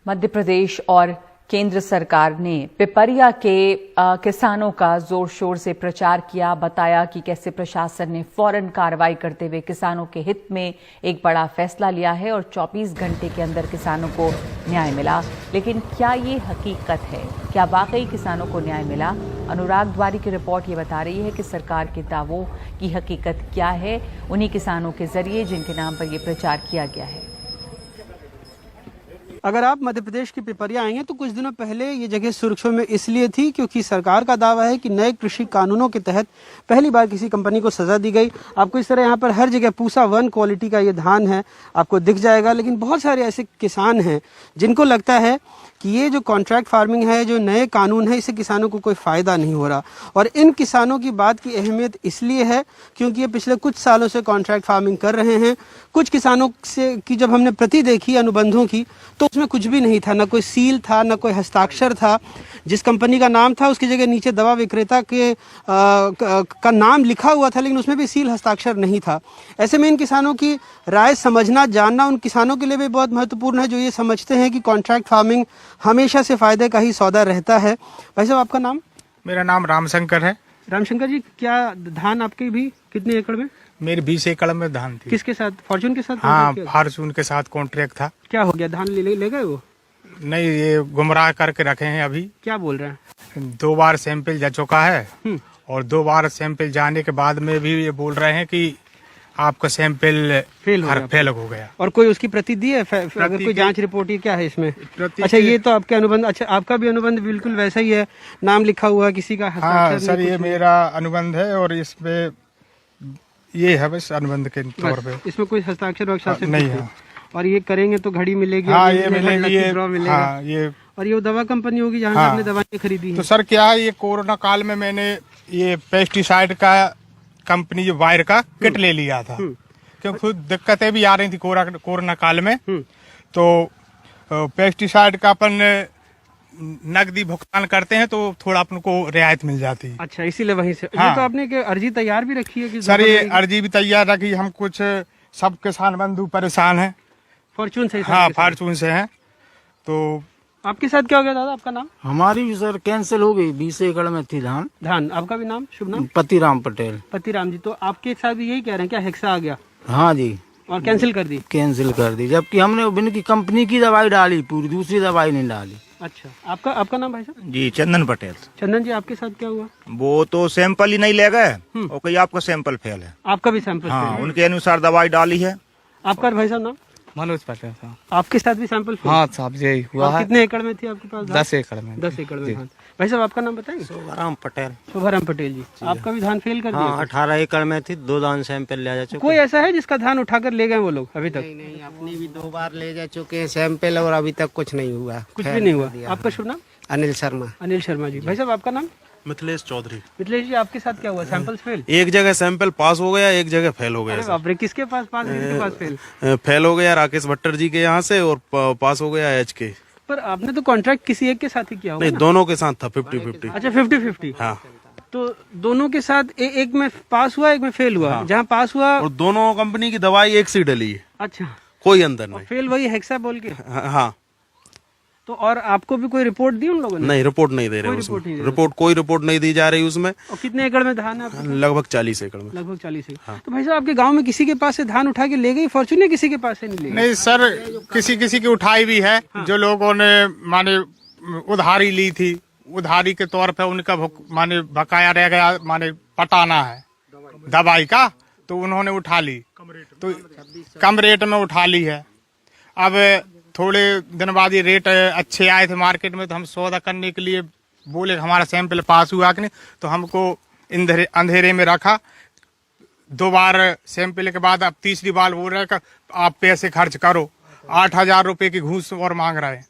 मध्य प्रदेश और केंद्र सरकार ने पिपरिया के किसानों का जोर शोर से प्रचार किया। बताया कि कैसे प्रशासन ने फौरन कार्रवाई करते हुए किसानों के हित में एक बड़ा फैसला लिया है और 24 घंटे के अंदर किसानों को न्याय मिला। लेकिन क्या ये हकीकत है? क्या वाकई किसानों को न्याय मिला? अनुराग द्वारी की रिपोर्ट ये बता रही है कि सरकार के दावों की हकीकत क्या है, उन्हीं किसानों के जरिए जिनके नाम पर यह प्रचार किया गया है। अगर आप मध्य प्रदेश के पिपरिया आएंगे तो कुछ दिनों पहले ये जगह सुर्खियों में इसलिए थी क्योंकि सरकार का दावा है कि नए कृषि कानूनों के तहत पहली बार किसी कंपनी को सजा दी गई। आपको इस तरह यहाँ पर हर जगह पूसा 1 क्वालिटी का ये धान है, आपको दिख जाएगा। लेकिन बहुत सारे ऐसे किसान हैं जिनको लगता है कि ये जो कॉन्ट्रैक्ट फार्मिंग है, जो नए कानून है, इससे किसानों को कोई फायदा नहीं हो रहा। और इन किसानों की बात की अहमियत इसलिए है क्योंकि ये पिछले कुछ सालों से कॉन्ट्रैक्ट फार्मिंग कर रहे हैं। कुछ किसानों से की जब हमने प्रति देखी अनुबंधों की तो उसमें कुछ भी नहीं था, ना कोई सील था, ना कोई हस्ताक्षर था। जिस कंपनी का नाम था उसकी जगह नीचे दवा विक्रेता के का नाम लिखा हुआ था, लेकिन उसमें भी सील हस्ताक्षर नहीं था। ऐसे में इन किसानों की राय समझना, जानना उन किसानों के लिए भी बहुत महत्वपूर्ण है जो ये समझते हैं कि कॉन्ट्रैक्ट फार्मिंग हमेशा से फायदे का ही सौदा रहता है। भाई साहब, आपका नाम? मेरा नाम रामशंकर है। रामशंकर जी, क्या धान आपके भी कितने एकड़ में? मेरे 20 एकड़ में धान थी। किसके साथ? फॉर्चून के साथ? हाँ, फॉर्चून के साथ कॉन्ट्रैक्ट था। क्या हो गया? धान ले गए वो? नहीं, ये गुमराह करके रखे हैं। अभी क्या बोल रहे हैं? 2 बार सैंपल जा चुका है और 2 बार सैंपल जाने के बाद में भी ये बोल रहे हैं कि आपका सैंपल फेल हो गया। और कोई उसकी प्रति दी है? अगर कोई जांच रिपोर्ट ही क्या है इसमें? अच्छा, ये तो आपके अनुबंध। अच्छा, आपका भी अनुबंध बिल्कुल वैसा ही है, नाम लिखा हुआ, किसी का हस्ताक्षर? हाँ सर, ये मेरा अनुबंध है और इसमें ये है बस अनुबंध के तौर पे। इसमें कोई हस्ताक्षर वक्षर नहीं है। और ये करेंगे तो घड़ी मिलेगी? हाँ, ये मिलेगी, ये हाँ, ये। और ये दवा कंपनी होगी जहाँ से आपने दवाएं खरीदी है? तो सर क्या है, ये कोरोना काल में मैंने ये पेस्टिसाइड का कंपनी जो वायर का किट ले लिया था क्योंकि खुद दिक्कतें भी आ रही थी कोरोना काल में। तो पेस्टिसाइड का अपन नकदी भुगतान करते हैं तो थोड़ा अपन को रियायत मिल जाती है। अच्छा, इसीलिए वहीं से। हाँ। ये तो आपने अर्जी तैयार भी रखी है कि? सर, ये अर्जी भी तैयार रखी। हम कुछ सब किसान बंधु परेशान हैं। फॉर्चून से? हाँ, फॉर्चून से हैं। तो आपके साथ क्या हो गया दादा? आपका नाम? हमारी भी सर कैंसिल हो गई। 20 एकड़ में थी धान। आपका भी नाम? शुभ नाम? पतिराम पटेल। पतिराम जी, तो आपके साथ भी यही कह रहे हैं क्या, हेक्सा आ गया? हाँ जी। और कैंसिल कर दी? कैंसिल कर दी, जबकि हमने इनकी कंपनी की दवाई डाली, पूरी दूसरी दवाई नहीं डाली। अच्छा, आपका नाम भाई साहब? जी, चंदन पटेल। चंदन जी, आपके साथ क्या हुआ? वो तो सैंपल ही नहीं ले गए और कहीं आपका सैंपल फेल है। आपका भी सैंपल? हाँ, उनके अनुसार दवाई डाली है। आपका भाई साहब नाम? मनोज पटेल साहब। आपके साथ भी सैंपल फेल? हाँ साहब, यही हुआ है। कितने एकड़ में थी आपके पास? 10 एकड़ में। 10 एकड़ में धान। भाई साहब, आपका नाम बताएंगे? शोभाराम पटेल। शोभाराम पटेल जी, आपका भी धान फेल कर दिया? हाँ, 18 एकड़ में थी, 2 धान सैंपल ले जा चुके। कोई ऐसा है जिसका धान उठाकर ले गए वो लोग अभी तक? नहीं, अपनी भी 2 बार ले जा चुके हैं सैंपल और अभी तक कुछ नहीं हुआ। कुछ भी नहीं हुआ। आपका शुभ नाम? अनिल शर्मा। अनिल शर्मा जी। भाई साहब, आपका नाम? मिथिलेश चौधरी। मिथिलेश जी, आपके साथ क्या हुआ? Sample fail? एक जगह सैंपल पास हो गया, एक जगह फेल हो गया। अरे बाप रे, किसके पास पास, किसके पास फेल? फेल हो गया राकेश भट्टर जी के यहाँ से और पास हो गया एच के। पर आपने तो कॉन्ट्रैक्ट किसी एक के साथ ही किया होगा? नहीं, दोनों के साथ था 50-50। अच्छा, 50-50। हाँ, तो दोनों के साथ एक में पास हुआ, एक में फेल हुआ। जहाँ पास हुआ और दोनों कंपनी की दवाई एक सी डली है। अच्छा, कोई अंदर नहीं। फेल वही हेक्सा बोल के? हाँ। तो और आपको भी कोई रिपोर्ट दी उन लोगों ने? नहीं, रिपोर्ट नहीं दे रहे उसमें। कोई रिपोर्ट नहीं दी जा रही उसमें। और कितने एकड़ में धान है आपके? लगभग 40 एकड़ में। लगभग 40 एकड़। तो भाई साहब, आपके गांव में किसी के पास से धान उठा के ले गई फॉर्चून, या किसी के पास से नहीं ले गई? नहीं सर, किसी की उठाई भी है। जो लोगों ने माने उधारी ली थी, उधारी के तौर पे उनका माने बकाया रह गया, माने पटाना है दवाई का, तो उन्होंने उठा ली। तो कम रेट में उठा ली है। अब थोड़े दिन बाद ये रेट अच्छे आए थे मार्केट में, तो हम सौदा करने के लिए बोले हमारा सैंपल पास हुआ कि नहीं, तो हमको अंधेरे में रखा। 2 बार सैंपल के बाद अब तीसरी बार बोल रहे हैं आप पैसे खर्च करो। 8,000 रुपए की घूस और मांग रहे हैं।